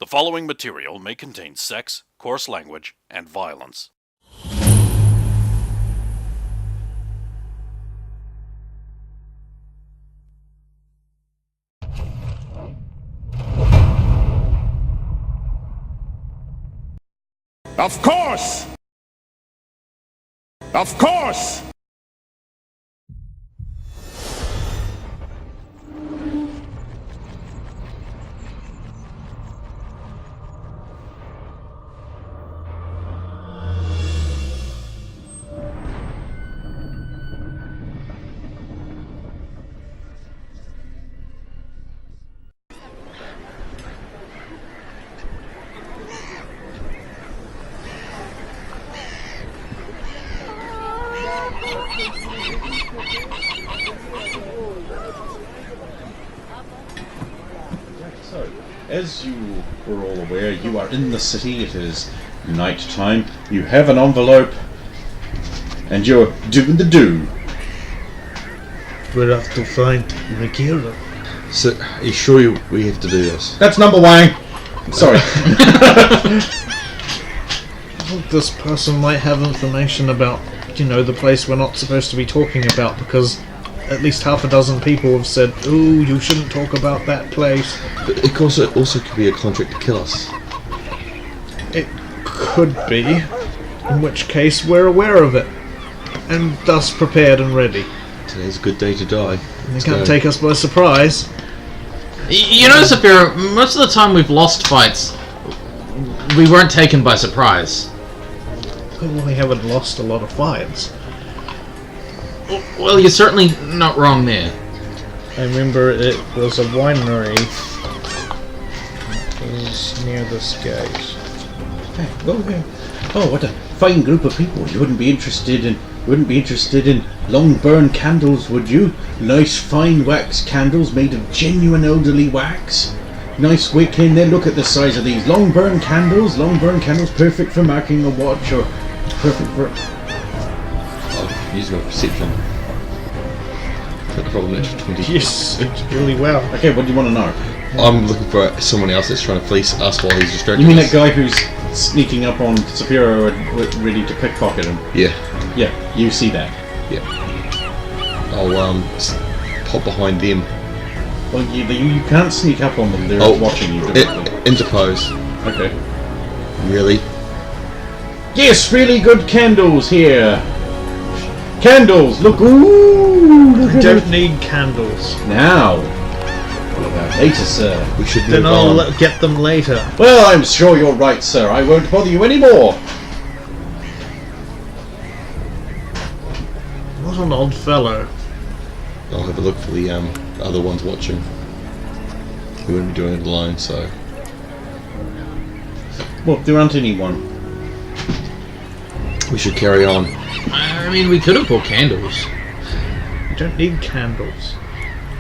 The following material may contain sex, coarse language, and violence. Of course! Of course! So, as you were all aware, you are in the city. It is night time. You have an envelope, and you're doing the do. We'll have to find Rakira. So, are you sure we have to do this? That's number one. Sorry. Well, this person might have information about, the place we're not supposed to be talking about, because at least half a dozen people have said, "Ooh, you shouldn't talk about that place." But it also could be a contract to kill us. It could be, in which case we're aware of it, and thus prepared and ready. Today's a good day to die. They can't take us by surprise. You know, Sapphira, most of the time we've lost fights, we weren't taken by surprise. Well, we haven't lost a lot of fights. Well, you're certainly not wrong there. I remember it was a winery. It was near this gate. Hey, go ahead. Oh, what a fine group of people! You wouldn't be interested in long burn candles, would you? Nice fine wax candles made of genuine elderly wax. Nice wick in there. Look at the size of these long burn candles. Long burn candles, perfect for marking a watch, or perfect for. I'll use my perception. Put the problem at 20. Yes, it's really well. Okay, what do you want to know? I'm looking for someone else that's trying to fleece us while he's distracted. You mean us. that guy who's sneaking up on Sapphira and ready to pickpocket him? Yeah. Yeah, you see that. Yeah. I'll pop behind them. Well, you can't sneak up on them. They're watching you. Interpose. Okay. Really? Yes, really good candles here. Candles, look, ooh! Look I at don't it. need candles. Now. What about later, sir? We should Then move I'll on. get them later. Well, I'm sure you're right, sir. I won't bother you anymore. What an odd fellow. I'll have a look for the other ones watching. We wouldn't be doing it alone, so... Well, there aren't anyone. We should carry on. I mean, we could have bought candles. I don't need candles.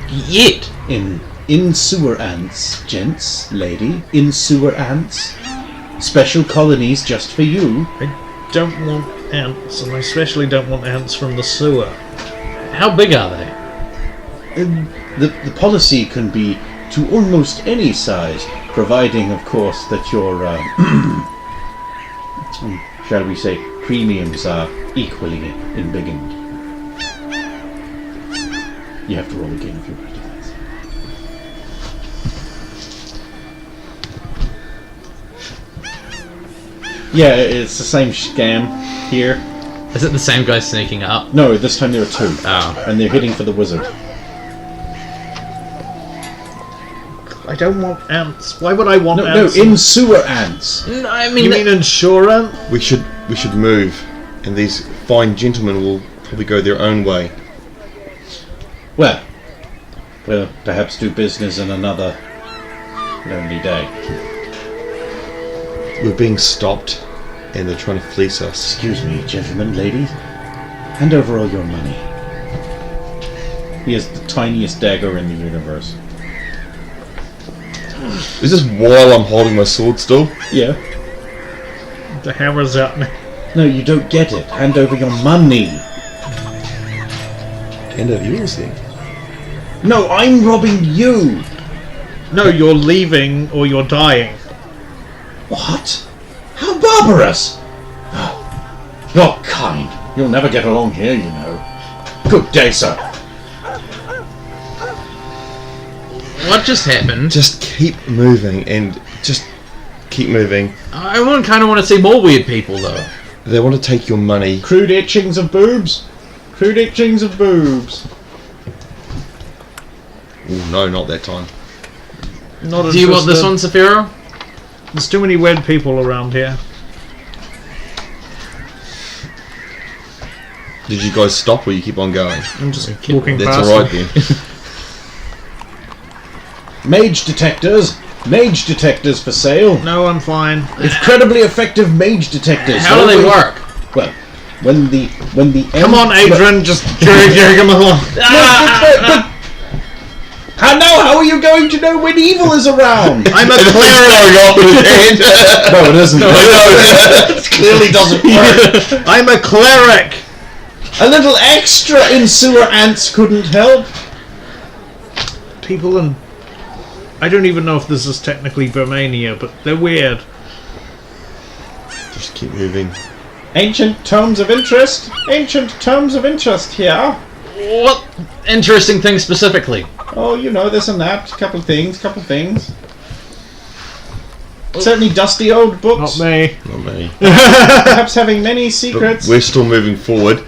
Yet! In sewer ants, gents, lady. In sewer ants. Special colonies just for you. I don't want ants, and I especially don't want ants from the sewer. How big are they? The policy can be to almost any size, providing, of course, that your, shall we say, premiums are equally embiggened. You have to roll again if you're ready. Yeah, it's the same scam here. Is it the same guy sneaking up? No, this time there are two. Oh. And they're hitting for the wizard. I don't want ants. Why would I want No, ants? in sewer ants. No, I mean... You mean insurance? We should move, and these fine gentlemen will probably go their own way. Well, we'll perhaps do business in another lonely day. We're being stopped, and they're trying to fleece us. Excuse me, gentlemen, ladies. Hand over all your money. He has the tiniest dagger in the universe. Is this while I'm holding my sword still? Yeah. The hammer's out now. No, you don't get it. Hand over your money. Hand over yours then. No, I'm robbing you. No, you're leaving or you're dying. What? How barbarous! You're kind. You'll never get along here, you know. Good day, sir. What just happened? Just keep moving and just keep moving. I kind of want to see more weird people, though. They want to take your money. Crude etchings of boobs. Crude etchings of boobs. Ooh, no, not that time. Not Do you want this one, Saphira? There's too many weird people around here. Did you guys stop or you keep on going? I'm just walking That's past alright them. then. Mage detectors. Mage detectors for sale. No, I'm fine. Incredibly effective mage detectors. How do they work? Well, when the Come on, Adrian, just drag him along. But how are you going to know when evil is around? I'm a It's cleric. going off in his hand. No, it isn't. It clearly doesn't work. I'm a cleric. A little extra in sewer ants couldn't help. People in... I don't even know if this is technically Vermania, but they're weird. Just keep moving. Ancient tomes of interest. Ancient tomes of interest here. What interesting thing specifically? Oh, you know, this and that. Couple things. Certainly dusty old books. Not me. Not me. Perhaps having many But secrets. we're still moving forward.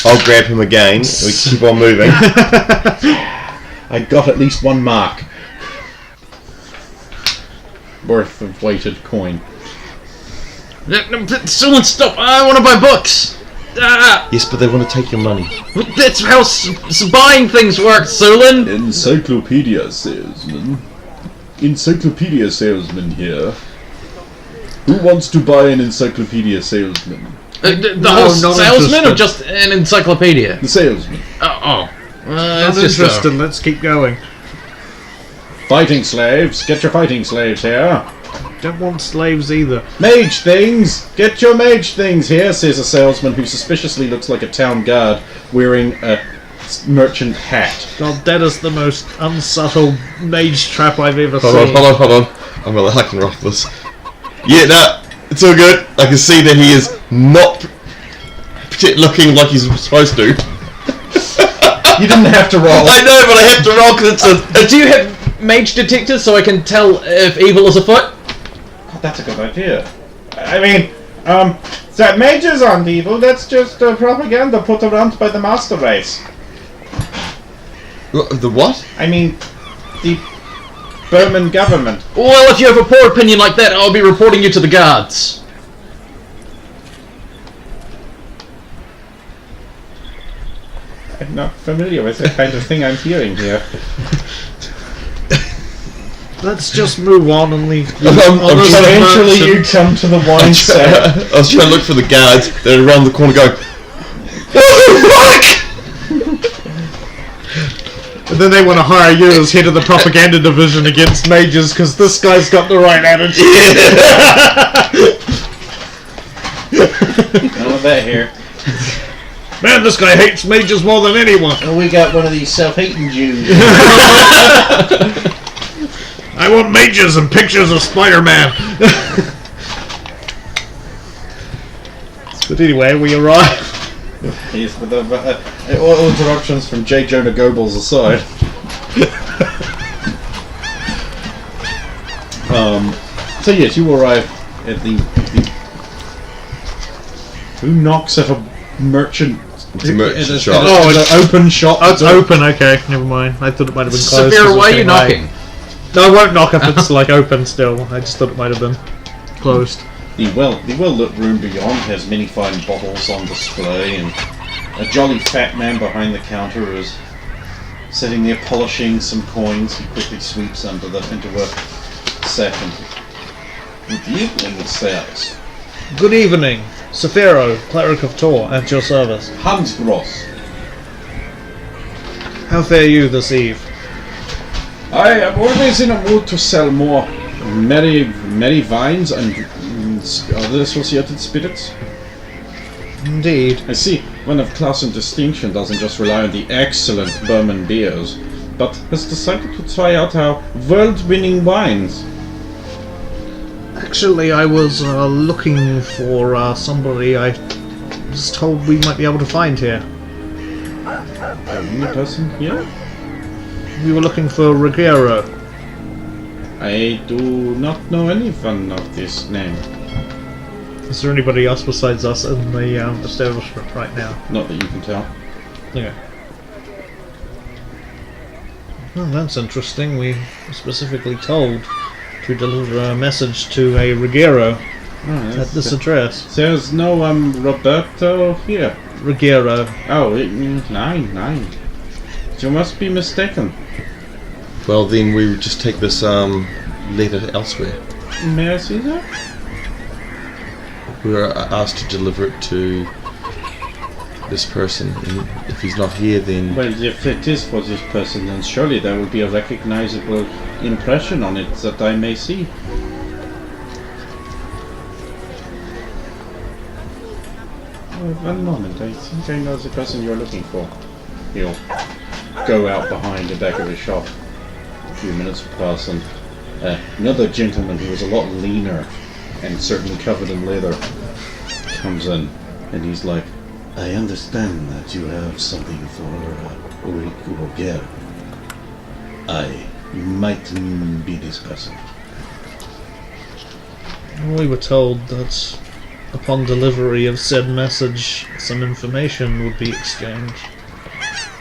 I'll grab him again. We keep on moving. I got at least one mark worth of weighted coin. Someone stop! I want to buy books! Ah, Yes, but they want to take your money. that's how buying things work, Solon! Encyclopedia salesman. Encyclopedia salesman here. Who wants to buy an encyclopedia salesman? The No, whole not salesman or interested. just an encyclopedia? The salesman. Oh. Not It's just interested. Let's keep going. Fighting slaves. Get your fighting slaves here. Don't want slaves either. Mage things! Get your mage things here, says a salesman who suspiciously looks like a town guard wearing a merchant hat. God, that is the most unsubtle mage trap I've ever Hold seen. on. I can rock this. Yeah, no, it's all good. I can see that he is not looking like he's supposed to. You didn't have to roll. I know, but I have to roll because it's a... Do you have mage detectors so I can tell if evil is afoot? That's a good idea. I mean, that mages aren't evil, that's just propaganda put around by the master race. The what? I mean, the Burman government. Well, if you have a poor opinion like that, I'll be reporting you to the guards. I'm not familiar with the kind of thing I'm hearing here. Let's just move on and leave. Eventually you come to the wine set. I was trying to look for the guards that are around the corner going, what the fuck? And then they want to hire you as head of the propaganda division against mages because this guy's got the right attitude. None of that here. Man, this guy hates mages more than anyone. And we got one of these self-hating Jews. I want mages and pictures of Spider-Man. But anyway, we arrive. Yes, with all interruptions from J. Jonah Goebbels aside. So yes, you arrive at the who knocks at a merchant? It's a merchant shop. Oh, it's an open shop. Oh, it's open. Okay, never mind. I thought it might have been closed. Saphira, 'cause why are it's you getting knocking? late. No, I won't knock if it's like open still. I just thought it might have been closed. The well-lit room beyond has many fine bottles on display, and a jolly fat man behind the counter is sitting there polishing some coins. He quickly sweeps into a sack and good evening, sirs. Good evening, Saphiro, cleric of Tor, at your service. Hans Gross. How fare you this eve? I am always in a mood to sell more merry vines and other associated spirits. Indeed. I see one of class and distinction doesn't just rely on the excellent Burman beers, but has decided to try out our world-winning wines. Actually, I was looking for somebody I was told we might be able to find here. A new person here? We were looking for Ruggiero. I do not know anyone of this name. Is there anybody else besides us in the establishment right now? Not that you can tell. Okay. Well, that's interesting. We were specifically told to deliver a message to a Ruggiero at this address. There's no Roberto here. Ruggiero. Oh, nine. You must be mistaken. Well, then we would just take this letter elsewhere. May I see that? We were asked to deliver it to this person, and if he's not here, then Well, if it is for this person, then surely there will be a recognizable impression on it that I may see. One moment, I think I know the person you're looking for. He'll go out behind the back of the shop. A few minutes pass, and another gentleman who was a lot leaner and certainly covered in leather comes in, and he's like, I understand that you have something for Ulrich. I might be this person. We were told that upon delivery of said message, some information would be exchanged.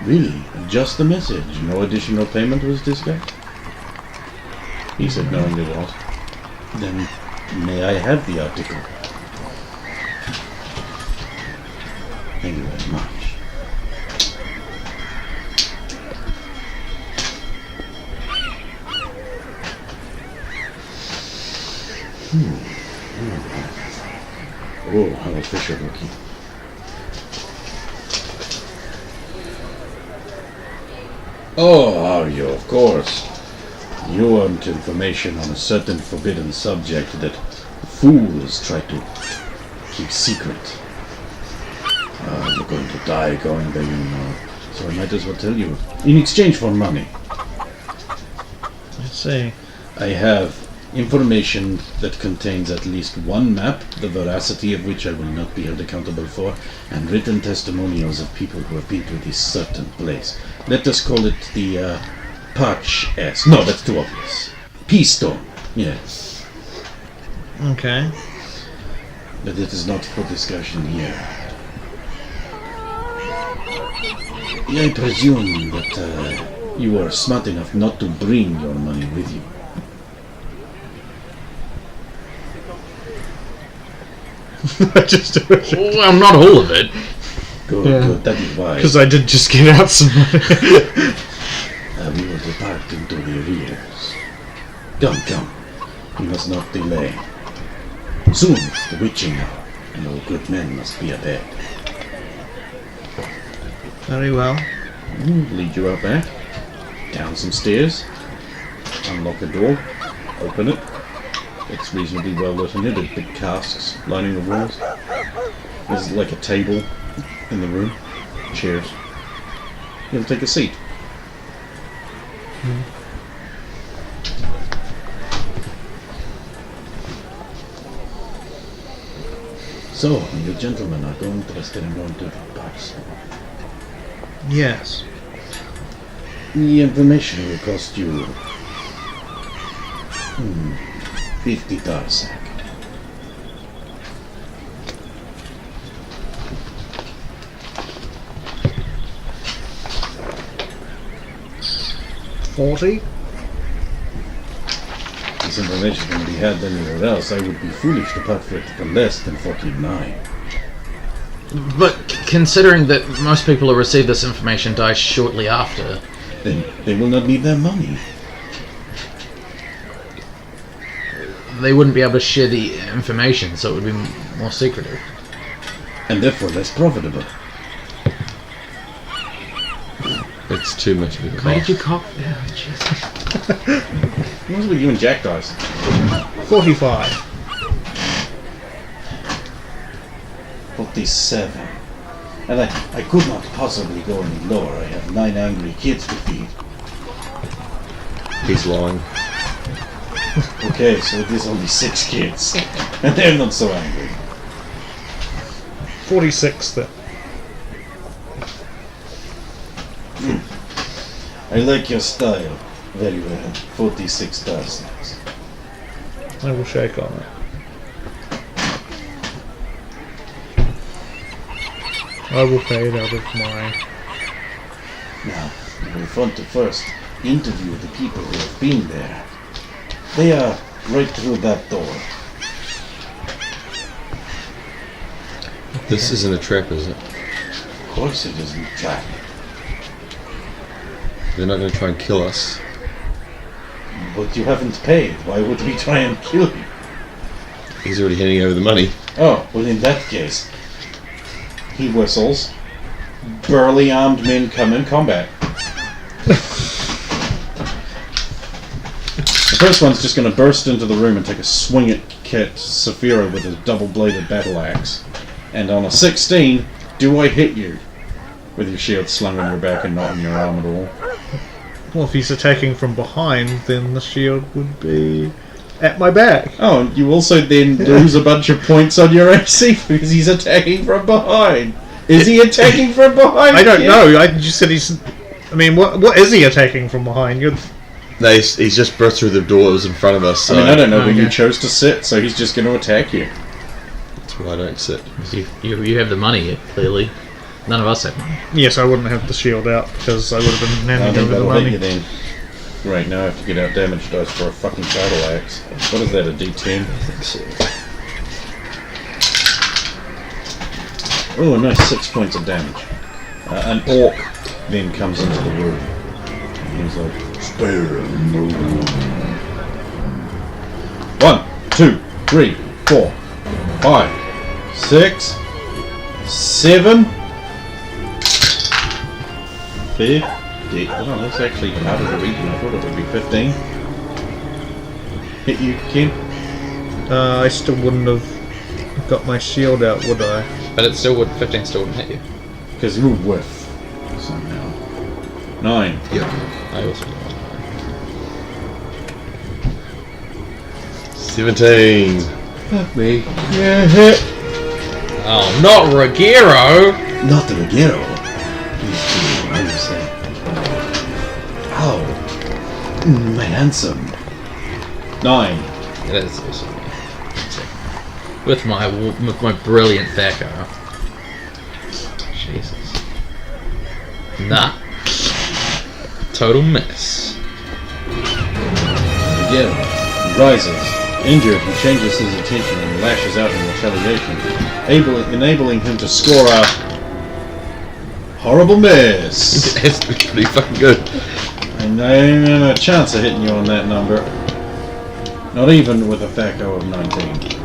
Really? Just the message? No additional payment was discussed? He said knowingly what. Then may I have the article? Thank you very much. Oh, how official looking. Oh, are you? Of course. You want information on a certain forbidden subject that fools try to keep secret. You're going to die going there, you know. So I might as well tell you. In exchange for money, I see. I have information that contains at least one map, the veracity of which I will not be held accountable for, and written testimonials of people who have been to this certain place. Let us call it the Patch S. No, that's too obvious. P-Stone, yes. Okay. But it is not for discussion here. I presume that you are smart enough not to bring your money with you. Well, not all of it. Good, Yeah. good, that is why. Because I did just give out some money. We will depart into the arrears. Come. We must not delay. Soon is the witching hour, and all good men must be abed. Very well. Lead you out back, down some stairs, unlock a door, open it. It's reasonably well lit in here. There's big casks lining the walls. There's like a table in the room, chairs. You'll take a seat. So, you gentlemen are interested in going to the pubs. Yes. The information will cost you 50 Tarsak. $40? This information can be had anywhere else. I would be foolish to part for it for less than 49. But considering that most people who receive this information die shortly after, Then they will not need their money. they wouldn't be able to share the information, so it would be more secretive. And therefore less profitable. it's too much of a Why did cost. you cough? Yeah, Jesus. What's with you and Jack dice? 45. 47. And I could not possibly go any lower. I have 9 angry kids to feed. He's lying. Okay, so there's only 6 kids. And they're not so angry. 46 then. I like your style. Very well. 46 persons. I will shake on it. I will pay it out of my... Now, we want to first interview the people who have been there. They are right through that door. This isn't a trap, is it? Of course it isn't a trap. They're not going to try and kill us. But you haven't paid. Why would we try and kill you? He's already handing over the money. Oh, well in that case, he whistles. Burly armed men come in combat. The first one's just going to burst into the room and take a swing at Kit Saphira with his double-bladed battle axe. And on a 16, do I hit you? With your shield slung on your back and not on your arm at all. Well, if he's attacking from behind, then the shield would be at my back. Oh, and you also then lose a bunch of points on your AC because he's attacking from behind. Is he attacking from behind? I don't Kit? know. I just said he's... I mean, what is he attacking from behind? You're... No, he's just burst through the door that was in front of us. So I mean, I don't know when Okay. you chose to sit, so he's just going to attack you. that's why I don't sit. You have the money, clearly. None of us have money. Yes, I wouldn't have the shield out because I would have been I handing think over the that'll hit you money. then. Right, now I have to get out damage dice for a fucking battle axe. What is that, a D10? Oh, a nice 6 points of damage. An orc then comes into the room. And he's like, spare no one. 1, 2, 3, 4, 5, 6, 7, 50. Oh, that's actually out of the region. I thought it would be 15. Hit you, Ken? I still wouldn't have got my shield out, would I? But it still would. 15 still wouldn't hit you. Because you whiff somehow. 9. Yep. I also don't. 17. Fuck me. Yeah, hit. Oh, not Ruggiero! Not the Ruggiero. Please do. I will say. Ow. My handsome. 9. It is also me. With my brilliant Thaco. Jesus. Nah. Total miss. Ruggiero rises. Injured, he changes his attention and lashes out in retaliation, enabling him to score a horrible miss. That's pretty fucking good. And I ain't have a chance of hitting you on that number. Not even with a Thaco of 19.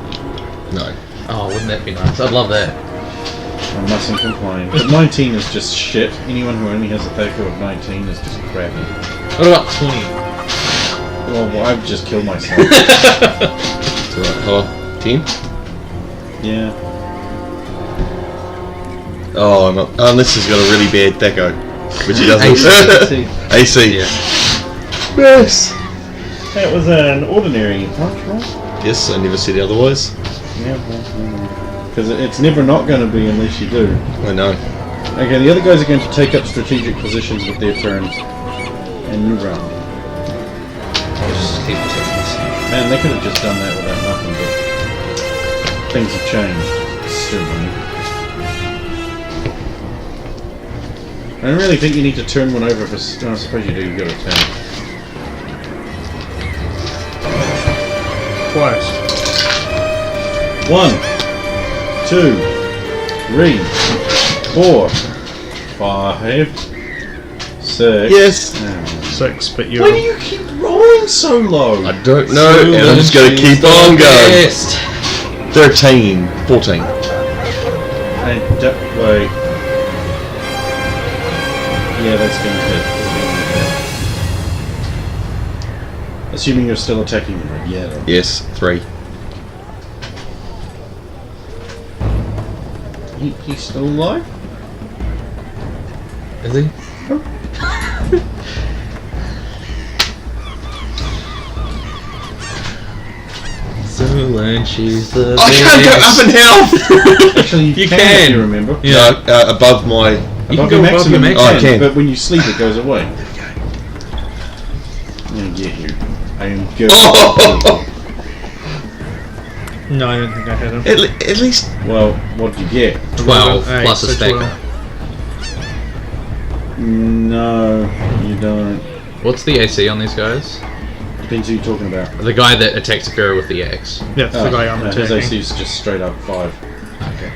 No. Oh, wouldn't that be nice? I'd love that. I mustn't complain. But 19 is just shit. Anyone who only has a Thaco of 19 is just crappy. What about 20? Well, I've just killed myself. It's alright. Hello? Team? Yeah. Oh, I'm not. Unless he's got a really bad deco. Which he doesn't. AC. AC. Yeah. Yes! That was an ordinary punch, right? Yes, I never said otherwise. Yeah, because it's never not going to be unless you do. I know. Okay, the other guys are going to take up strategic positions with their turns and move around. Just keep seconds. Man, they could have just done that without nothing, but things have changed. Certainly. I don't really think you need to turn one over for... No, I suppose you do, you've got to turn. Twice. 1, 2, 3, 4, 5, 6. Yes. 6, but Why do you're... you keep rolling so low? I don't know, and I'm just gonna keep on going. Best. 13. 14. And wait. Yeah, that's gonna hit. Assuming you're still attacking the Ruggiero. Yes, 3. He's still alive? Is he? and she's the I can't go up in health! Actually, you can. If you remember. Yeah. No, above my... You Above can your go above maximum, your you maximum. can, Oh, I can. but when you sleep, it goes away. I'm gonna get you. I am going. Oh! No, I don't think I hit him. At least... Well, what did you get? 12 Eight, plus a so stacker. 12. No, you don't. What's the AC on these guys? Depends who you're talking about. The guy that attacks Sapphira with the axe. Yeah, it's the guy I'm his attacking. AC is just straight up 5. Okay.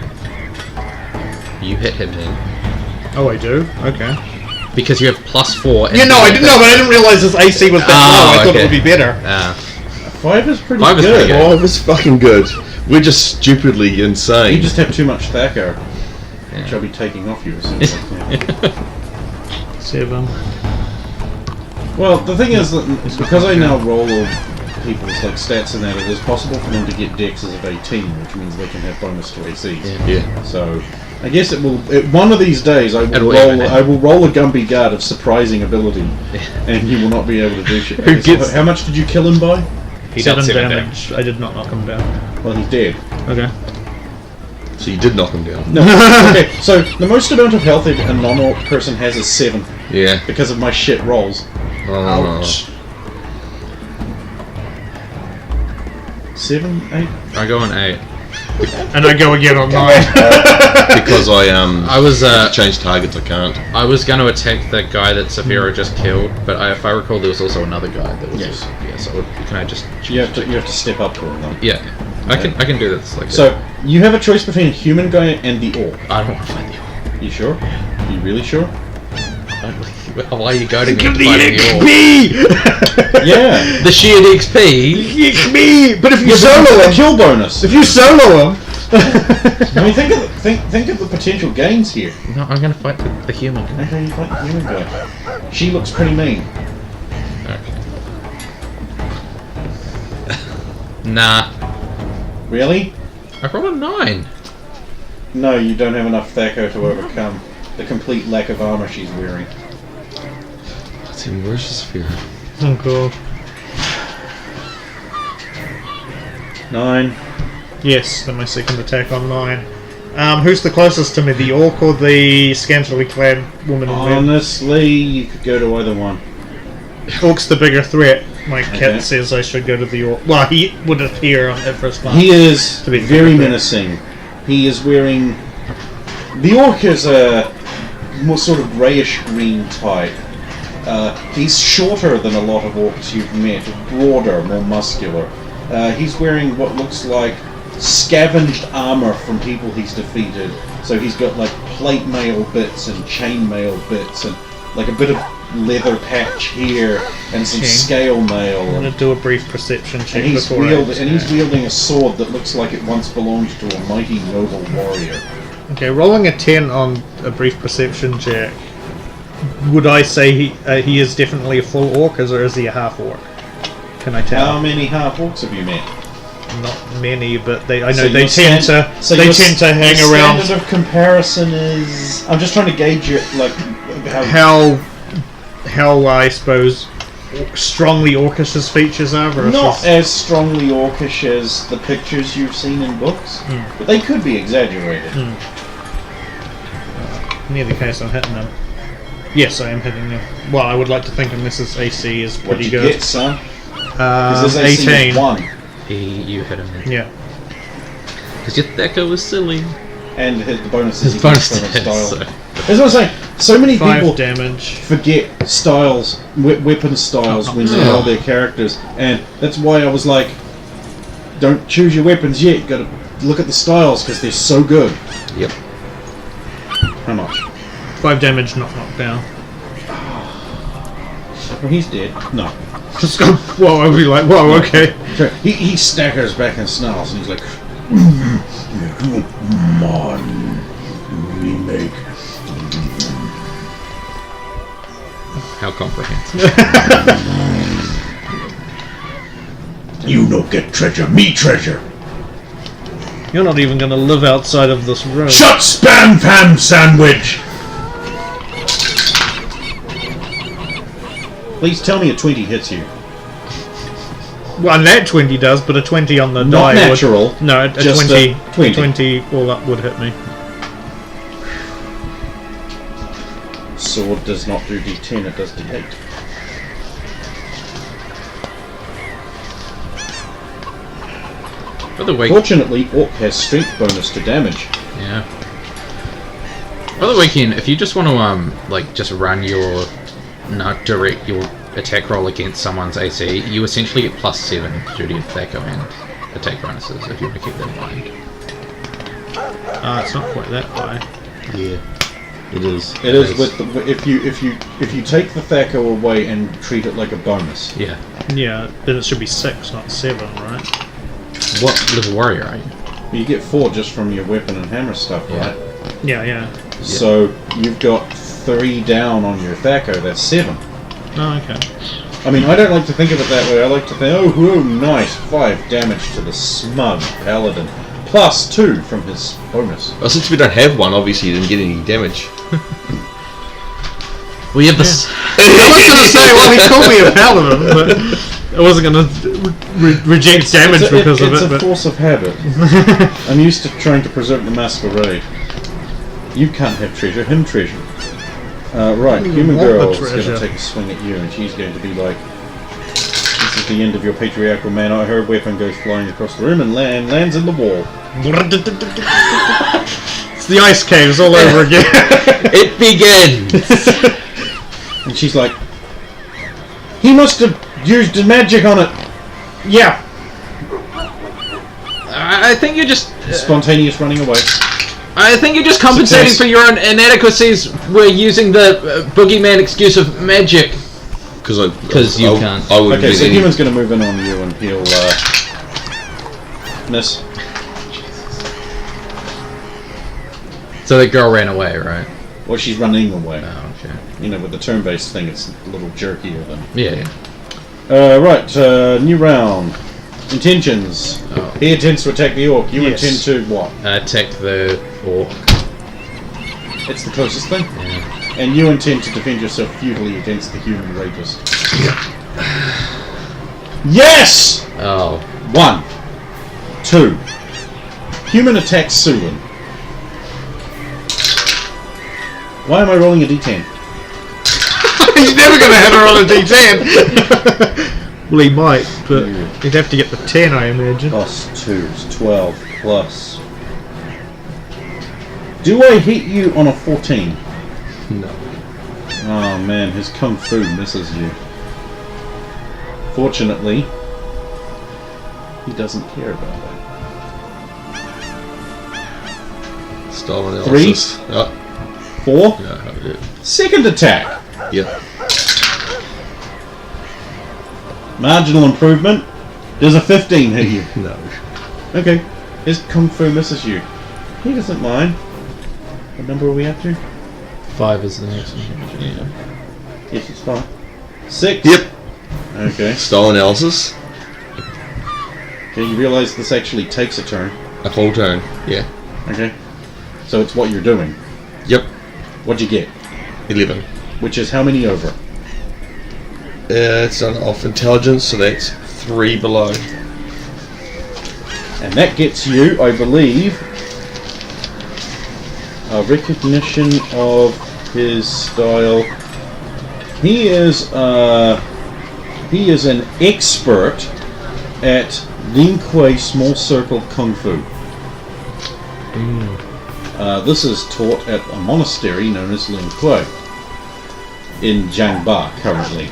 You hit him then. Oh, I do? Okay. Because you have +4. Yeah, no, I didn't know, but I didn't realise his AC was that low. I thought okay. it would be better. 5 is pretty 5 is good. pretty good. Oh, it was fucking good. We're just stupidly insane. You just have too much thacker, which I'll be taking off you as soon as I can. 7. Well, the thing is that because I now roll all people's like stats and that, it is possible for them to get dexes of 18, which means they can have bonus to ACs. Yeah. So, I guess it will. One of these days, I It'll will even roll. out. I will roll a Gumby Guard of surprising ability, and he will not be able to do shit. Who Okay, so gets- how much did you kill him by? He 7 does 7 damage. I did not knock him down. Well, he's dead. Okay. So you did knock him down. No. Okay. So the most amount of health a non-orc person has is 7 Yeah. because of my shit rolls. Oh. Ouch. 7, 8. I go on 8. And I go again on 9. Because I was change targets, I can't. I was going to attack the guy that Sapphira just killed, but if I recall, there was also another guy that was. Yes. Yeah. So can I just? You have to step up to him though. Yeah. I can do this like. So you have a choice between a human guy and the orc. I don't want to fight the orc. You sure? Are you really sure? Why are you goading me into fighting the orc? XP! Yeah. The sheer XP. XP! But if you Yeah, solo but him, the kill bonus. if you solo him, I mean, think of the potential gains here. No, I'm gonna fight the human. Okay, you fight the human guy. She looks pretty mean. Okay. Nah. Really? I rolled a 9. No, you don't have enough Thaco to overcome the complete lack of armor she's wearing. That's even worse as fear. oh god. 9. Yes, then my second attack on 9. Who's the closest to me, the orc or the scantily clad woman in red? Honestly, you could go to either one. Orc's the bigger threat. My cat Okay. says I should go to the orc. Well, he would appear at first glance. He is To be very fair. menacing. He is wearing... The orc is a more sort of greyish green type. He's shorter than a lot of orcs you've met, broader, more muscular. He's wearing what looks like scavenged armor from people he's defeated. So he's got like plate mail bits and chain mail bits and like a bit of leather patch here and some Okay. scale mail. I'm going to do a brief perception check And he's before he's wielding a sword that looks like it once belonged to a mighty noble warrior. Okay, rolling a 10 on a brief perception check. Would I say he is definitely a full orc, or is he a half orc? Can I tell? How many half orcs have you met? Not many, but I know So they your tend stand- to so they your tend to hang your around. Standard of comparison is. I'm just trying to gauge it, like how How I suppose strongly orcish his features are versus not as strongly orcish as the pictures you've seen in books, but they could be exaggerated. in the case I'm hitting him. Yes, I am hitting him. Well, I would like to think unless his AC is What'd pretty you good. get, son? Because his AC 18. is 1, You hit him then. Yeah. Because your Thaco was silly. and the bonus is His he bonus gets from his damage, style. so. That's what I'm saying. So many 5 people damage. forget styles, weapon styles when they roll their characters, and that's why I was like, don't choose your weapons yet. You got to look at the styles because they're so good. Yep. How much? 5 damage, not knocked down. Well, he's dead. No. Just go. Whoa! I'll be like, whoa. Okay. So he staggers back and snarls, and he's like, "Man, we make." How comprehensive. You no get treasure, me treasure. You're not even going to live outside of this room. Shut spam fam sandwich. Please tell me a 20 hits you. Well, a nat 20 does, but a 20 on the Not die natural. would... No, a just 20, a 20. 20 all up would hit me. Sword does not do D10, it does D8. By the way, Fortunately, Orc has strength bonus to damage. yeah. By the way, Ken, if you just want to like just run your direct your attack roll against someone's AC, you essentially get +7 due to your Thaco and attack bonuses. If you want to keep that in mind. It's not quite that high. Yeah, it is. It is with the, if you take the Thaco away and treat it like a bonus. Yeah. Yeah, then it should be 6, not 7, right? What level warrior are you? You get 4 just from your weapon and hammer stuff, Yeah. right? Yeah. So you've got 3 down on your Thaco. That's 7. Oh, okay. I mean, I don't like to think of it that way. I like to think, oh, whoa, nice, 5 damage to the smug paladin, +2 from his bonus. Well, since we don't have one, obviously you didn't get any damage. We have this. I was going to say, well, he called me a paladin, but I wasn't going to reject damage because of it. It's a But force of habit. I'm used to trying to preserve the masquerade. You can't have treasure, him treasure. Right, even human want the girl is going treasure. to take a swing at you, and she's going to be like, "This is the end of your patriarchal manner." Her weapon goes flying across the room and lands in the wall. it's the ice caves all over again. It begins. And she's like, "He must have used the magic on it." Yeah. I think you're just. Spontaneous running away. I think you're just compensating Success. for your own inadequacies. We're using the boogeyman excuse of magic. Because you can't. I wouldn't Okay, get so any. human's going to move in on you, and he'll miss. So the girl ran away, right? Well, she's running away. Oh, okay. You know, with the turn-based thing, it's a little jerkier than. Yeah. Right, new round. Intentions. Oh. He intends to attack the orc. You Yes. intend to what? Attack the orc. It's the closest thing. Yeah. And you intend to defend yourself futilely against the human rapist. Yes! Oh. 1. 2. Human attacks Sulan. Why am I rolling a d10? He's never going to have her on a D10. Well, he might, but he'd have to get the 10, I imagine. Plus 2 is 12 plus. Do I hit you on a 14? No. Oh man, his kung fu misses you. Fortunately, he doesn't care about that. Style 3. analysis. Oh, 4. yeah, I did. Second attack. Yep. Marginal improvement. Does a 15 hit you? No. Okay. His kung fu misses you. He doesn't mind. What number are we up to? 5 is the next one. Yeah. Yes, it's fine. 6. Yep. Okay. Style analysis. Okay, you realise this actually takes a turn. A full turn. Yeah. Okay. So it's what you're doing. Yep. What'd you get? 11. Which is how many over? It's done off intelligence, so that's 3 below. And that gets you, I believe, a recognition of his style. He is an expert at Lin Kuei small circle kung fu. This is taught at a monastery known as Lin Kuei in Jiangba currently.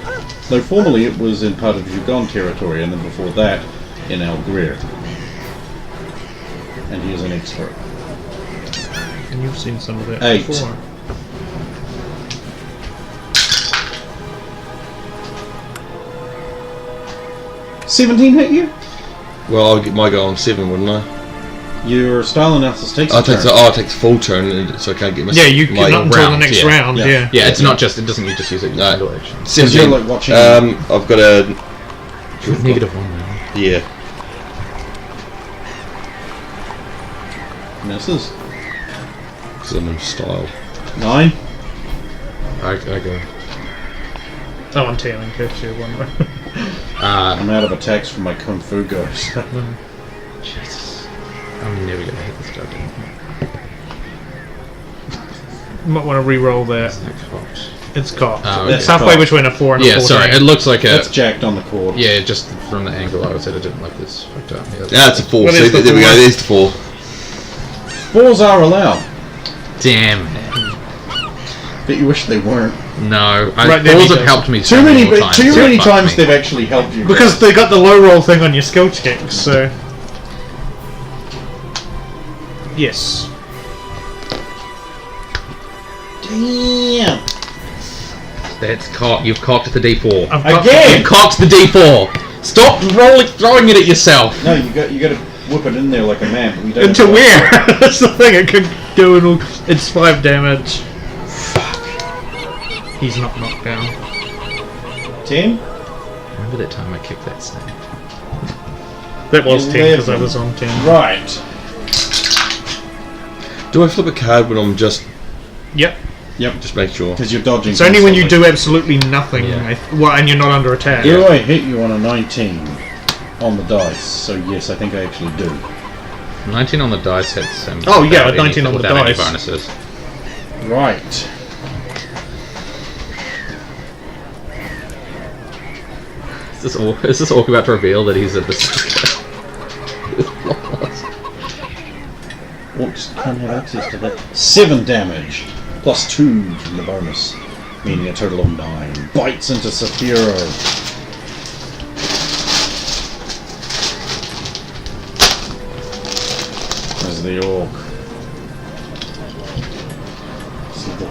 Though formerly it was in part of Zhugon territory, and then before that in Algrir. And he is an expert. And you've seen some of that 8. before. $17 hit you? Well, I'll get my go on 7, wouldn't I? Your style analysis takes a I'll take turn. I'll take the full turn, so I can't get my Yeah, you can my not until the round, next yeah. round, Yeah. yeah. Yeah, it's not just. It doesn't. You just use it. No. Single action. 17. you're like watching- I've got a With -1 now. yeah. Misses. Because I'm in style. 9. I go. Oh, I'm tailing, catch you one way. I'm out of attacks from my Kung Fu guys. Jesus. I'm never gonna hit this guy. You might want to re-roll that. It's not cocked. It's cocked. Oh, It's okay. halfway Cocked. between a 4 and a Yeah, 14. sorry. It looks like a. That's jacked on the cord. Yeah, just from the angle I was at, it didn't look this fucked up. Yeah, That's a 4. What See, is the there we go. four? There's the 4. 4s are allowed, Damn. but you wish they weren't. No. Right, there Balls he have goes. helped me so Too many more times. Fuck times me. they've actually helped you. Because they got the low roll thing on your skill checks, so... Yes. Damn. That's cocked. You've cocked the D4. I've got- Again! You've cocked the D4. Stop throwing it at yourself. No, you got to whip it in there like a man. But we don't. Into where? That's the thing, it could do it all. It's 5 damage. He's not knocked down. 10. Remember that time I kicked that snake? That was 10 because I 11. was on 10. Right. Do I flip a card when I'm just Yep. Yep. just make sure? Because you're dodging. It's only when you constantly. do absolutely nothing, Yeah. well, and you're not under attack. Do I hit you on a 19 on the dice? So yes, I think I actually do. 19 on the dice had some. Oh, yeah, without 19 on the without any dice. bonuses. Right. Is this Orc about to reveal that he's a Orcs can't have access to that. 7 damage. Plus 2 from the bonus. Meaning a total of 9. Bites into Saphira. There's the orc. See the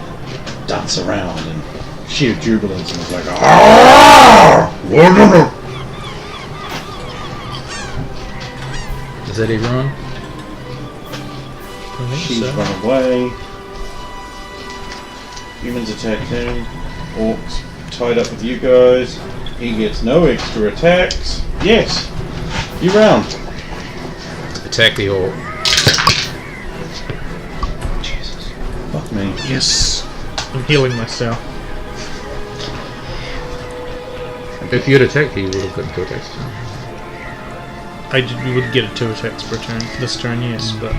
dance around in sheer jubilance and it's like, "Arrgh! Is that everyone? I think She's so. run away. Humans attacked him. Orcs tied up with you guys. He gets no extra attacks. Yes. You round. Attack the Orc. Fuck me. Yes. I'm healing myself. If you had attacked, he would have gotten 2 attacks. You would get a 2 attacks per turn. This turn, yes, but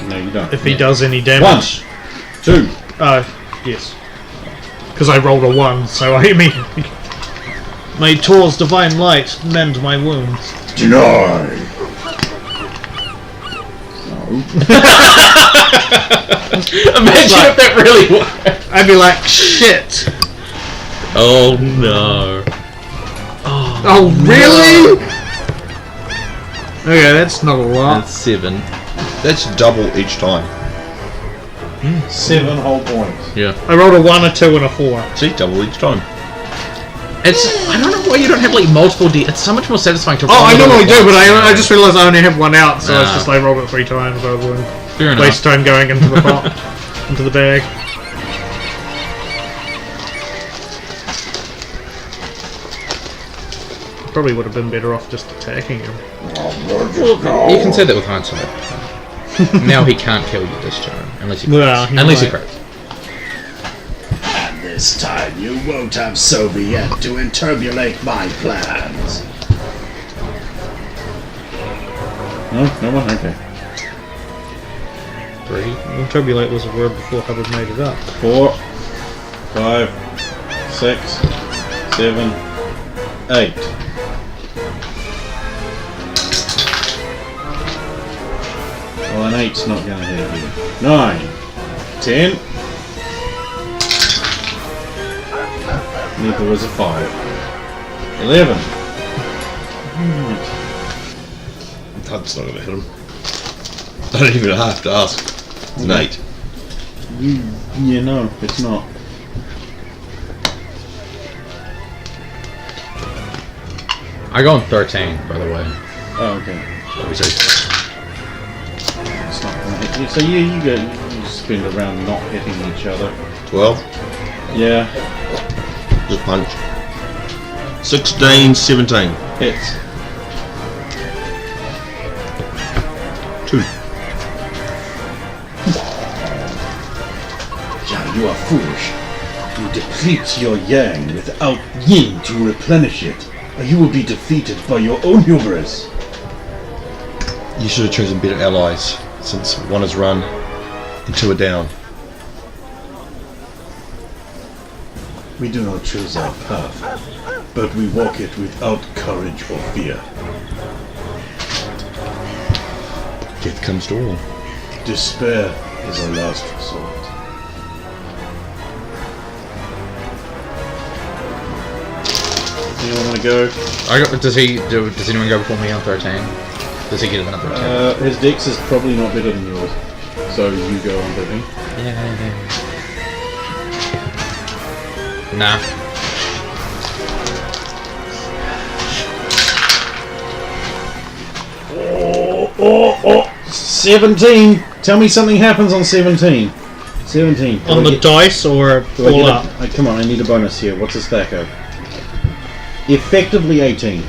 No, you don't. if he does any damage... 1, 2. Yes. Because I rolled a 1, so I immediately... May Tor's divine light mend my wounds. Deny. No. Imagine if that really worked. I'd be like, shit! Oh no. Oh, really? Okay, that's not a lot. That's 7. That's double each time. 7 whole points. Yeah. I rolled a 1, a 2, and a 4. See, double each time. It's. I don't know why you don't have like multiple It's so much more satisfying to roll. Oh, I it all normally at do, but once. I just realised I only have 1 out, so it's Ah. just I rolled it 3 times rather than Fair enough. waste time going into the pot, into the bag. Probably would have been better off just attacking him. You can say that with hindsight. Now he can't kill you this turn unless he Well, he unless he might. crits. And this time you won't have Soviet to interbulate my plans. No, no one? Okay. 3. Turbulate was a word before Hubbard made it up. 4, 5, 6, 7, 8. Well, an 8's not going to hit you. 9, 10. Neither was a 5. 11. That's not going to hit him. I don't even have to ask. It's an 8. Yeah, no, it's not. I go on 13, by the way. Oh, okay. So, It's not going to hit you. So you spin around not hitting each other. 12. Yeah, Just punch. 16, 17. hits. 2. Yeah, you are foolish. You deplete your yang without yin to replenish it. You will be defeated by your own hubris. You should have chosen better allies, since one is run and two are down. We do not choose our path, but we walk it without courage or fear. Death comes to all. Despair is our last resort. Anyone want to go? Does anyone go before me on 13? Does he get another attack? His dex is probably not better than yours, so you go on 13. Yeah. Nah. Oh, 17! Tell me something happens on 17. 17. On the dice or all up? Come on, I need a bonus here. What's his thaco? Effectively 18.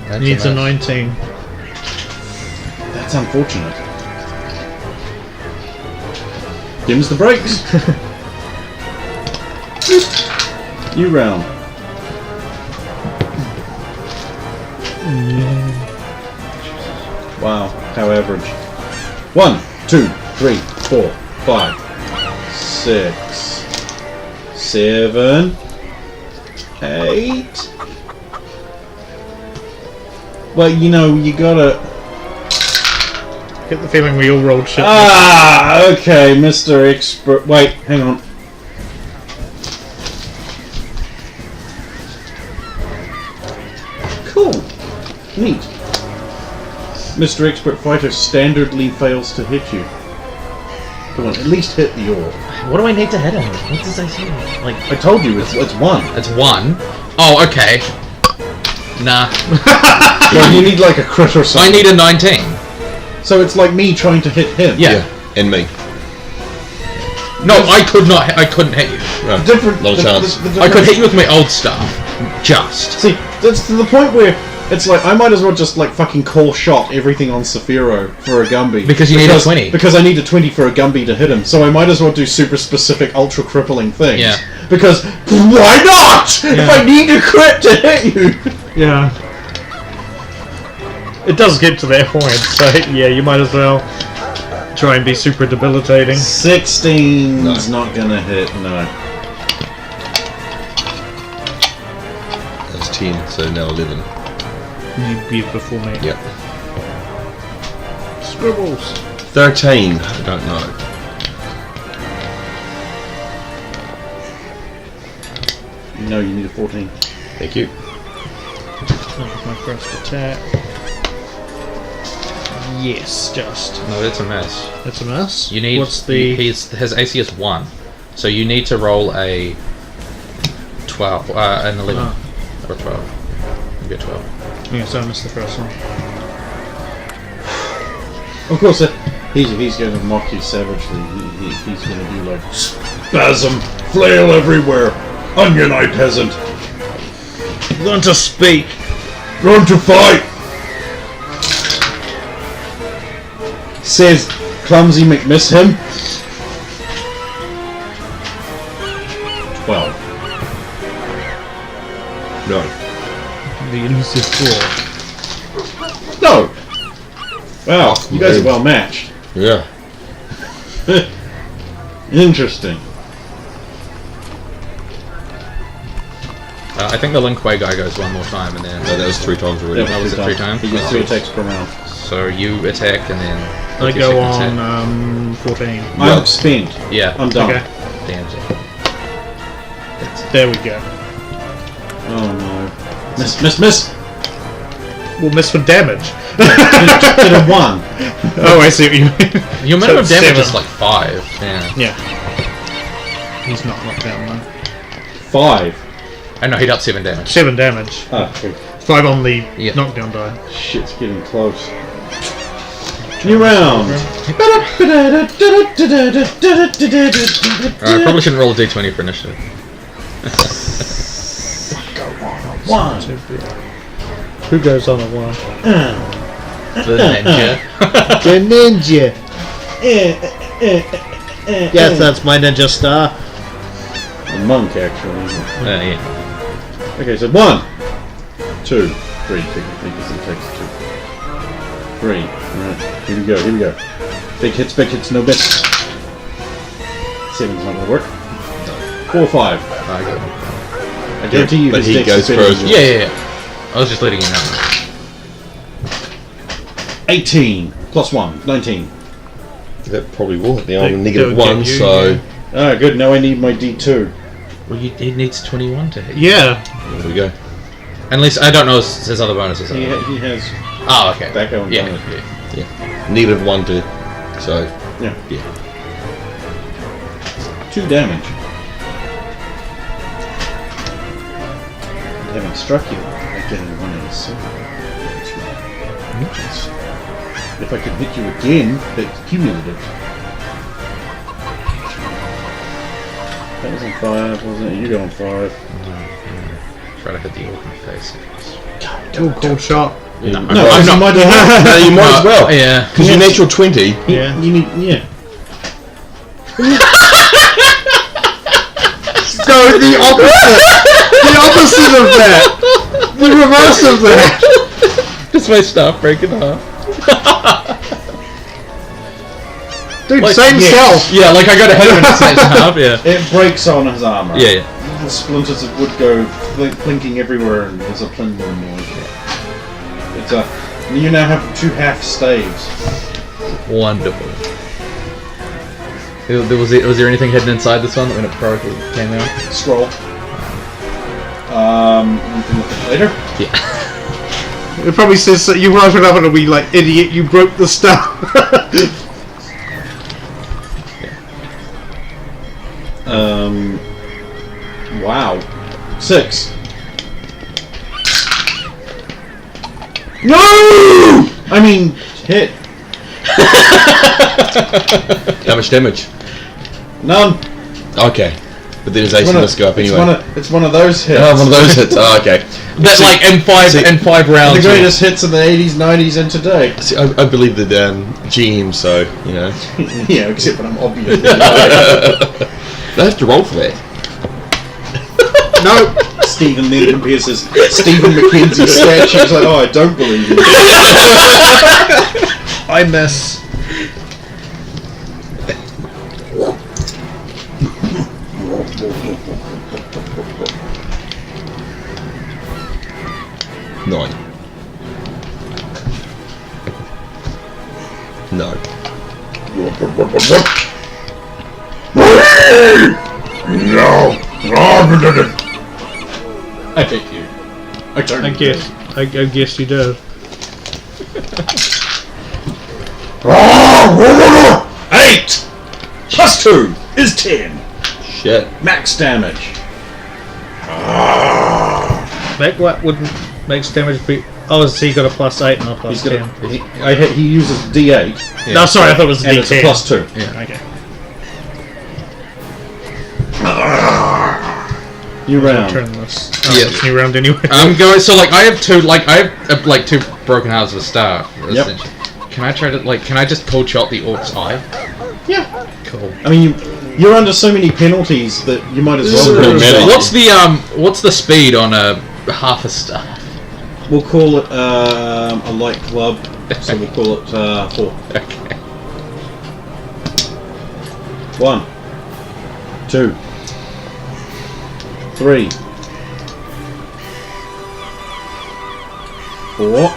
That's Needs a nice. 19. That's unfortunate. Dims the brakes. You round. Wow, how average. 1, 2, 3, 4, 5, 6, 7, 8. Well, you know, you gotta. Get the feeling we all rolled shit. Ah, okay, Mr. Expert. Wait, hang on. Cool. Neat. Mr. Expert Fighter standardly fails to hit you. Come on, at least hit the orb. What do I need to hit him? What does I say? Like, I told you, it's 1. it's 1. Oh, okay. Nah. Well, you need like a crit or I something. need a 19. So it's like me trying to hit him. Yeah. And me. No, I couldn't hit you. Right. Different. Not a chance. I could hit you with my old stuff. Just. See, that's to the point where it's like I might as well just like fucking call shot everything on Saphiro for a Gumby. Because you need a 20. Because I need a 20 for a Gumby to hit him, so I might as well do super specific, ultra crippling things. Yeah. Because why not? If I need a crit to hit you. Yeah. It does get to that point, so yeah, you might as well try and be super debilitating. 16's not gonna hit. No. That's 10, so now 11. You'd be before me. Yep. Scribbles. 13, I don't know. No, you need a 14. Thank you. That was my first attack. Yes, just. No, that's a miss. That's a miss. You need. What's the? His AC is 1, so you need to roll a 12, an 11 Oh. or a 12. You get 12. Yeah, so I missed the first one. Of course, he's going to mock you savagely. He's going to do like spasm, flail everywhere, onion-eye peasant. Learn to speak. Run to fight! Says Clumsy McMiss him. 12. No. The elusive 4. No! Wow, you guys are well matched. Yeah. Interesting. I think the Lin Kuei guy goes one more time and then. No, that was 3 times already. was it 3 times? He gets 3 attacks per round. So you attack and then. I with your go second on attack. 14. I'm spent. Yeah. I'm done. Okay. Damn. There we go. Oh no. Miss! We'll miss for damage. Did a 1. Oh, I see what you mean. Your minimum So damage 7. is like 5. Yeah. Yeah. He's not knocked down though. 5. I know he dealt 7 damage. 7 damage. Ah, okay. 5 on the Yeah. knockdown die. Shit's getting close. New round. Alright, probably shouldn't roll a d20 for initiative. 1. Who goes on a 1? The ninja. The ninja. Yes, that's my ninja star. A monk, actually. Yeah. Okay, so 1, 2, 3. Because it takes 2. 3. Alright, here we go. Big hits, no bits. 7's not gonna work. 4, 5. I got it. I guarantee you but his he dex goes is better first. than Yeah, yours. yeah, yeah. I was just letting you know. 18 plus 1, 19. That probably will hit the arm That negative would 1, get you, so yeah. Ah, good, now I need my D2. Well, he needs 21 to hit. Yeah. there we go. Unless I don't know his other bonuses. He has Oh, okay. that going Yeah, bonus. yeah. Negative 1 to. So, Yeah. yeah. 2 damage. And having struck you, I get a 1 in a 7. If I could hit you again, that's cumulative. That was on 5, wasn't it? You got on 5. Try to hit the orc in the face. Oh, cold shot. No, No, I'm you not. might as well. No, you might as well. Yeah. Because your natural 20. Yeah. You need, yeah. So the opposite. The opposite of that. The reverse of that. Just my stuff breaking off. Dude, Like, same yes. self. Yeah, like I got ahead of him and snatched half. Yeah. It breaks on his armor. Yeah, yeah. Little splinters of wood go clinking everywhere, and there's a plundering noise. It's a. You now have 2 half staves. Wonderful. Was there anything hidden inside this one when it broke or came out? Scroll. We can look at it later. Yeah. It probably says that you wrote it up and it'll be like, idiot, you broke the stuff. Wow. 6. No! I mean, hit. How much damage? None. Okay. But then his AC must go up anyway. It's one of those hits. Oh, one of those hits. Oh, okay. That like in five rounds. The greatest hits in the 80s, 90s, and today. See, I believe the GM, so, you know. Yeah, except when I'm obviously. They have to roll for that. No. Stephen then compares his Stephen McKenzie statue. He's like, oh, I don't believe you. I miss. Nine. No. I hate you. I don't. I guess you do. 8 plus 2 is 10. Shit. Max damage. What wouldn't makes damage be? Oh, so he got a +8 and a He's +10. got he uses D8 Yeah. No, sorry, I thought it was a and D10. it's a +2. Yeah. Okay. New I'll round. turn this. Oh, Yeah. it's new round anyway. I'm going. So like I have two broken halves of a staff. Yep. essentially. Can I try to can I just cold shot the orc's eye? Yeah. Cool. I mean, you're under so many penalties that you might as well. pretty do meta. that. What's the speed on a half a staff? We'll call it a light club, so we'll call it 4. Okay. 1, 2, 3, 4.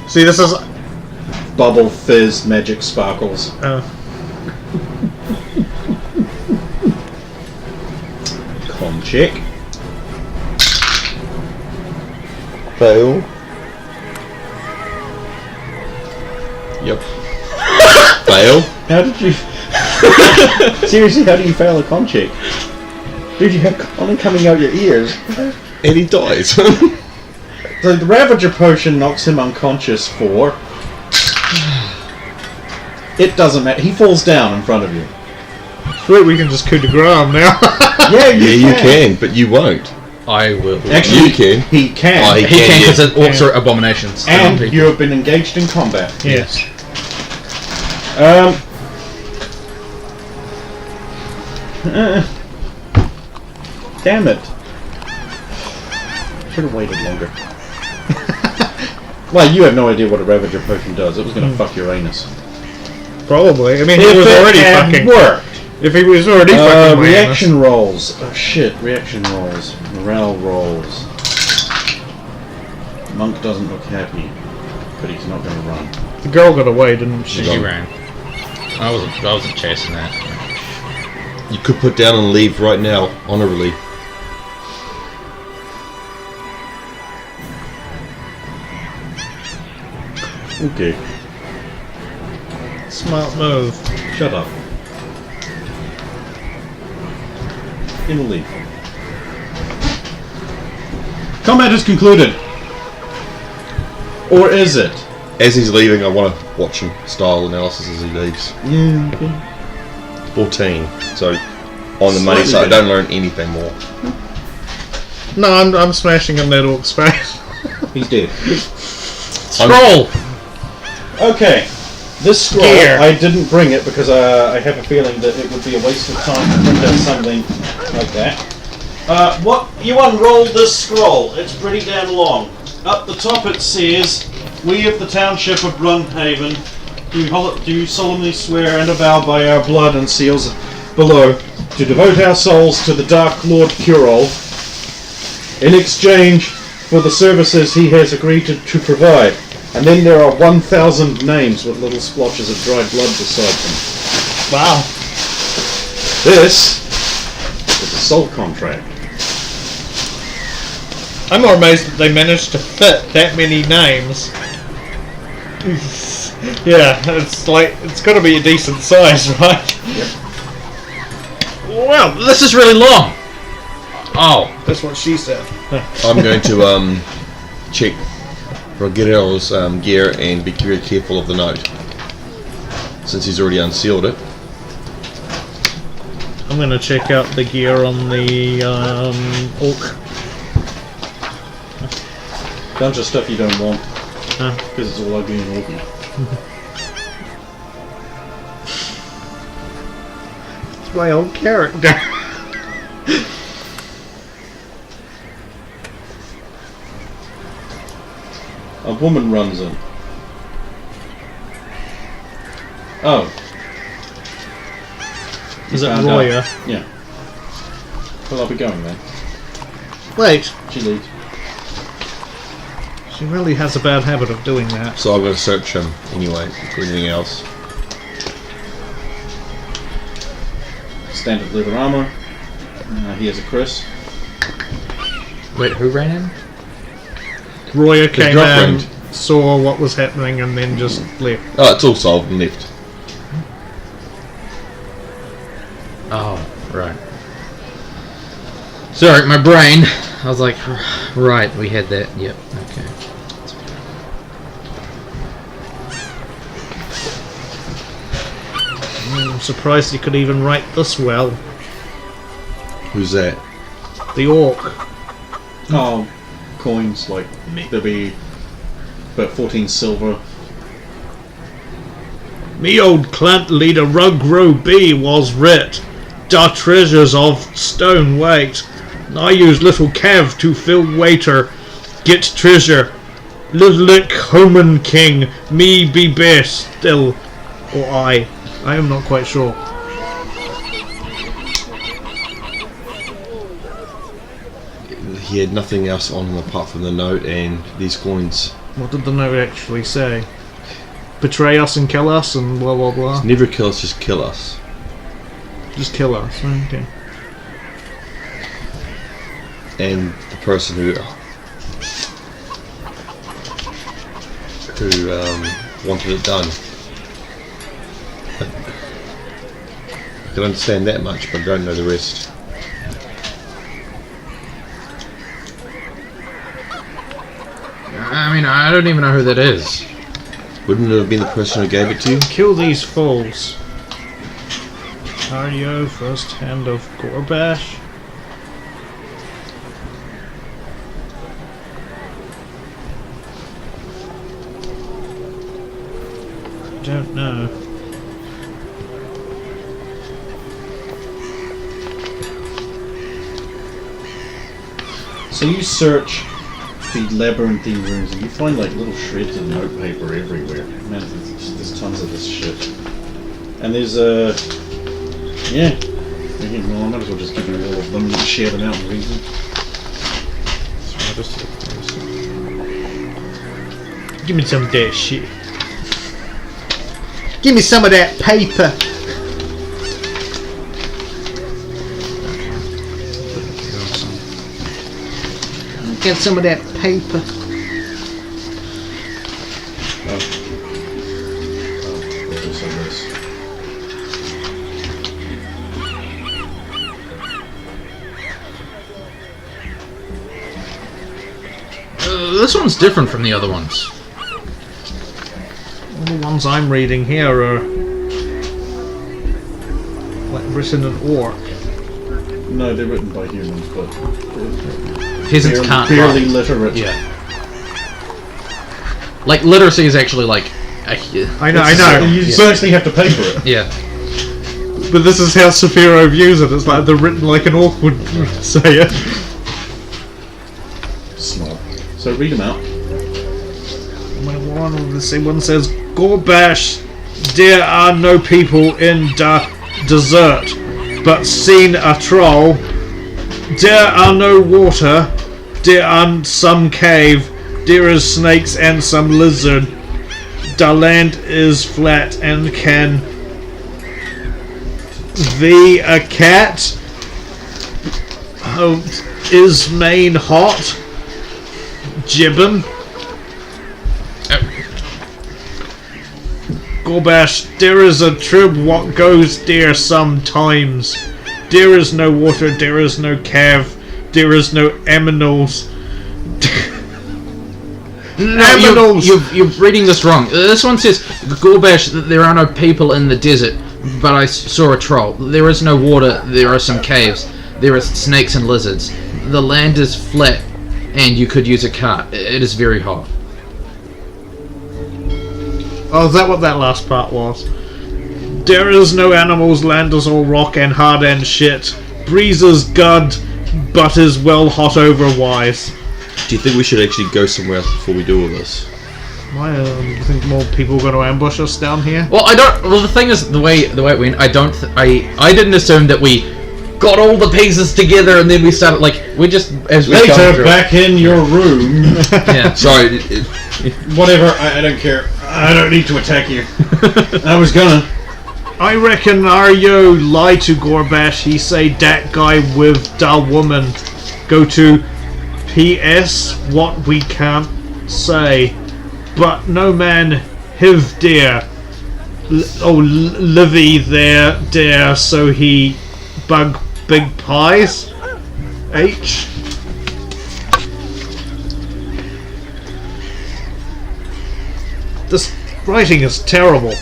See, this is. Bubble, fizz, magic, sparkles. Con check. Fail. Yep. Fail. How did you... Seriously, how do you fail a con check? Dude, you have only coming out your ears. And he dies. So the Ravager potion knocks him unconscious for... It doesn't matter. He falls down in front of you. Sweet, we can just coup de grace now. Yeah, you can, but you won't. I will. Actually, You can. He can. Oh, he can because orcs are abominations. They're not And people. you have been engaged in combat. Yes. Damn it! Should have waited longer. Well, you have no idea what a Ravager potion does. It was going to fuck your anus. Probably. I mean, he If was it already had fucking. worked. If he was already fucking. my Reaction anus. rolls. Oh shit! Reaction rolls. Morale rolls. Monk doesn't look happy, but he's not going to run. The girl got away, didn't she? She ran. I wasn't chasing that. You could put down and leave right now, honorably. Okay. Smart move. Shut up. In leave. Combat is concluded. Or is it? As he's leaving, I want to watch him style analysis as he leaves. Yeah, okay. 14. So, on the money Slightly side, I better. don't learn anything more. No, I'm smashing in that orc's face. He's dead. Scroll! Okay. This scroll, Gear. I didn't bring it because I have a feeling that it would be a waste of time to print out something like that. What you unrolled this scroll? It's pretty damn long. Up the top it says, "We of the Township of Brunhaven do solemnly swear and avow by our blood," and seals below, "to devote our souls to the Dark Lord Curol in exchange for the services he has agreed to provide." And then there are 1,000 names with little splotches of dried blood beside them. Wow. This is a soul contract. I'm more amazed that they managed to fit that many names. Yeah, it's like, it's got to be a decent size, right? Wow, this is really long! Oh. That's what she said. I'm going to check Rogero's gear and be very careful of the note, since he's already unsealed it. I'm going to check out the gear on the orc. Bunch of stuff you don't want, Huh? because it's all ugly and awful. It's my own character. A woman runs in. Oh. Is it Found Roya? out. Yeah. Well, I'll be going then. Wait, She leaves. she really has a bad habit of doing that. So I'm going to search him anyway for anything else. Standard leather armor. He has a Chris. Wait, who ran in? Roya came girlfriend. in, saw what was happening, and then just left. Oh, it's all solved and left. Oh, right. Sorry, my brain. I was like, right, we had that. Yep, okay. I'm surprised he could even write this well. Who's that? The orc. Oh, coins, like, there'll be about 14 silver. Me old clan leader Rugro B was writ. Da treasures of stone weight. I use little cav to fill waiter. Get treasure. Lick Homan King. Me be best still. Or I. I am not quite sure. He had nothing else on him apart from the note and these coins. What did the note actually say? Betray us and kill us and blah blah blah. Never kill us, just kill us. Just kill us. Okay. And the person who wanted it done. I can understand that much, but I don't know the rest. I mean, I don't even know who that is. Wouldn't it have been the person who gave it to you? Kill these fools. Ario, first hand of Gorbash. Don't know. So you search the labyrinthine rooms and you find like little shreds of notepaper everywhere. Man, there's tons of this shit. And there's yeah. Well, I might as well just give you all of them and share them out and read them. Give me some of that shit. Give me some of that paper. Get some of that paper. This one's different from the other ones. All the ones I'm reading here are like written in orc. No, they're written by humans, but Peasants can't barely write. literate. Yeah. Like literacy is actually like. I know. You actually have to pay for it. Yeah. But this is how Saphiro views it. It's like they're written like an orc would say it. Smart. So read them out. One says, Gorbash, there are no people in the desert, but seen a troll. There are no water, there are some cave, there is snakes and some lizard. The land is flat and can be a cat. Oh, is main hot? Jibbin. Gorbash, there is a trib what goes there sometimes. There is no water, there is no cave, there is no aminals. No, you're reading this wrong. This one says, Gorbash, there are no people in the desert, but I saw a troll. There is no water, there are some caves, there are snakes and lizards. The land is flat, and you could use a cart. It is very hot. Oh, is that what that last part was? There is no animals, land is all rock and hard and shit. Breeze is good, but is well hot overwise. Do you think we should actually go somewhere else before we do all this? Why? You think more people are going to ambush us down here? Well, I don't. Well, the thing is, the way it went, I don't. I didn't assume that we got all the pieces together and then we started like we just as we Later, back in your room. Yeah. Sorry. Whatever. I don't care. I don't need to attack you. I was gonna. I reckon Aryo lie to Gorbash. He say that guy with da woman. Go to P.S. What we can't say, but no man hiv there. Livy there. So he bug big pies. H. This writing is terrible.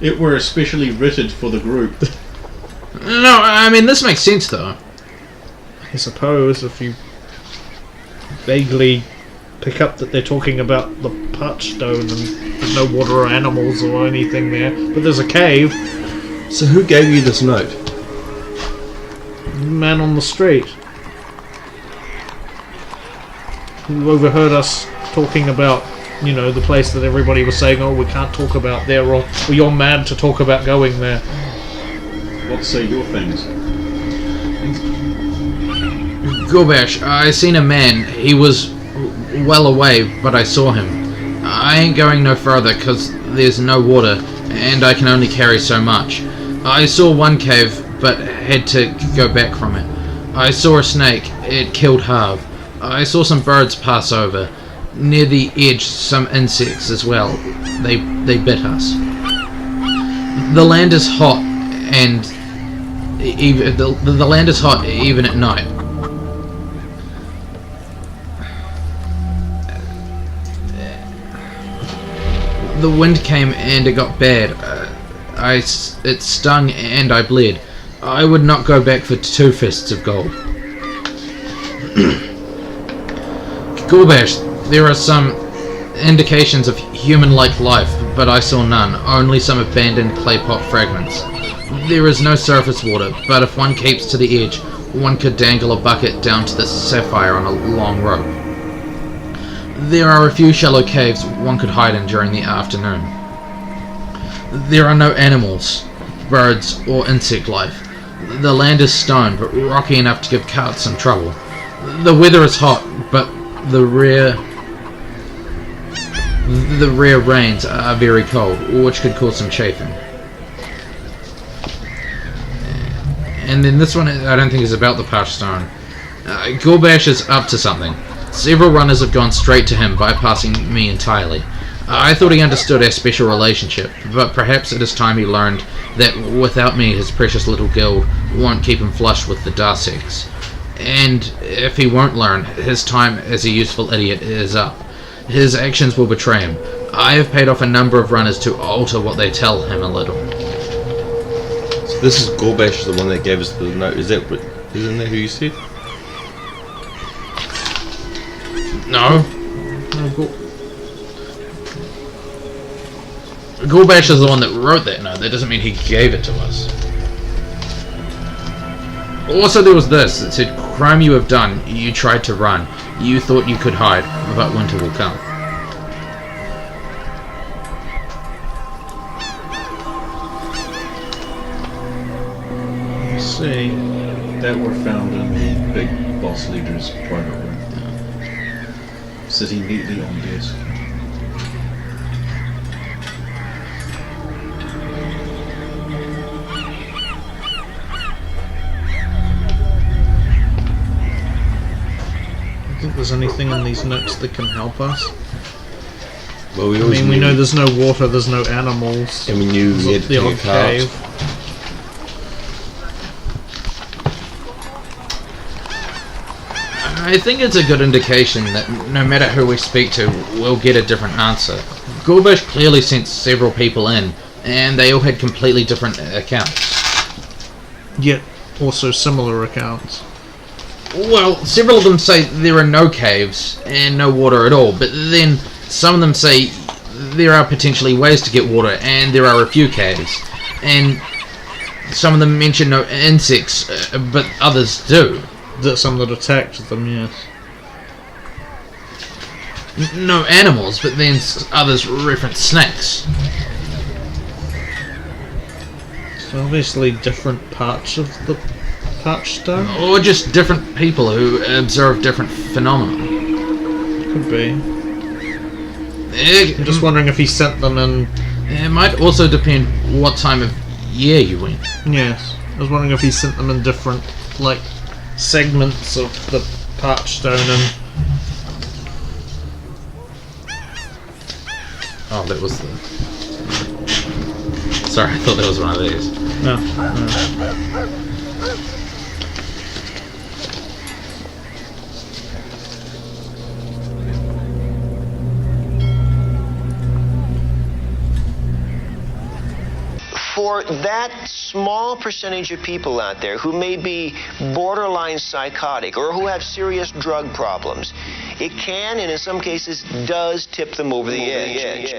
It were especially written for the group. No, I mean this makes sense though. I suppose if you vaguely pick up that they're talking about the Touchstone and there's no water or animals or anything there, but there's a cave. So who gave you this note? Man on the street who overheard us talking about, you know, the place that everybody was saying, oh, we can't talk about there, or you're mad to talk about going there. What say your things? Gorbash, I seen a man. He was well away, but I saw him. I ain't going no further because there's no water and I can only carry so much. I saw one cave but had to go back from it. I saw a snake. It killed Harv. I saw some birds pass over. Near the edge, some insects as well. They bit us. The land is hot, and even the land is hot even at night. The wind came and it got bad. It stung and I bled. I would not go back for 2 fists of gold. Gorbash, there are some indications of human-like life, but I saw none, only some abandoned clay pot fragments. There is no surface water, but if one keeps to the edge, one could dangle a bucket down to the sapphire on a long rope. There are a few shallow caves one could hide in during the afternoon. There are no animals, birds, or insect life. The land is stone, but rocky enough to give carts some trouble. The weather is hot, but the rare rains are very cold, which could cause some chafing. And then this one, I don't think is about the parched stone. Gorbash is up to something. Several runners have gone straight to him, bypassing me entirely. I thought he understood our special relationship, but perhaps it is time he learned that without me his precious little guild won't keep him flush with the Darsex. And if he won't learn, his time as a useful idiot is up. His actions will betray him. I have paid off a number of runners to alter what they tell him a little. So this is Gorbash, the one that gave us the note. Isn't that who you said? No. Gorbash is the one that wrote that note. That doesn't mean he gave it to us. Also, there was this. It said, "Crime you have done. You tried to run. You thought you could hide, but winter will come." You see, that were found in the big boss leader's private room. Sitting neatly on desk. I think there's anything in these notes that can help us. Well, we know there's no water, there's no animals. and we knew we had to The take a odd cart. cave. I think it's a good indication that no matter who we speak to, we'll get a different answer. Gorbash clearly sent several people in, and they all had completely different accounts. Yet also similar accounts. Well, several of them say there are no caves and no water at all, but then some of them say there are potentially ways to get water and there are a few caves. And some of them mention no insects, but others do. That some that attacked them, yes. No animals, but then others reference snakes. So obviously different parts of the parched stone? Or just different people who observe different phenomena. Could be. It, I'm just wondering if he sent them in... it might also depend what time of year you went. Yes. I was wondering if he sent them in different, like, segments of the parched stone and... Oh, that was the... Sorry, I thought that was one of these. No. For that small percentage of people out there who may be borderline psychotic or who have serious drug problems, it can, and in some cases does, tip them over the edge.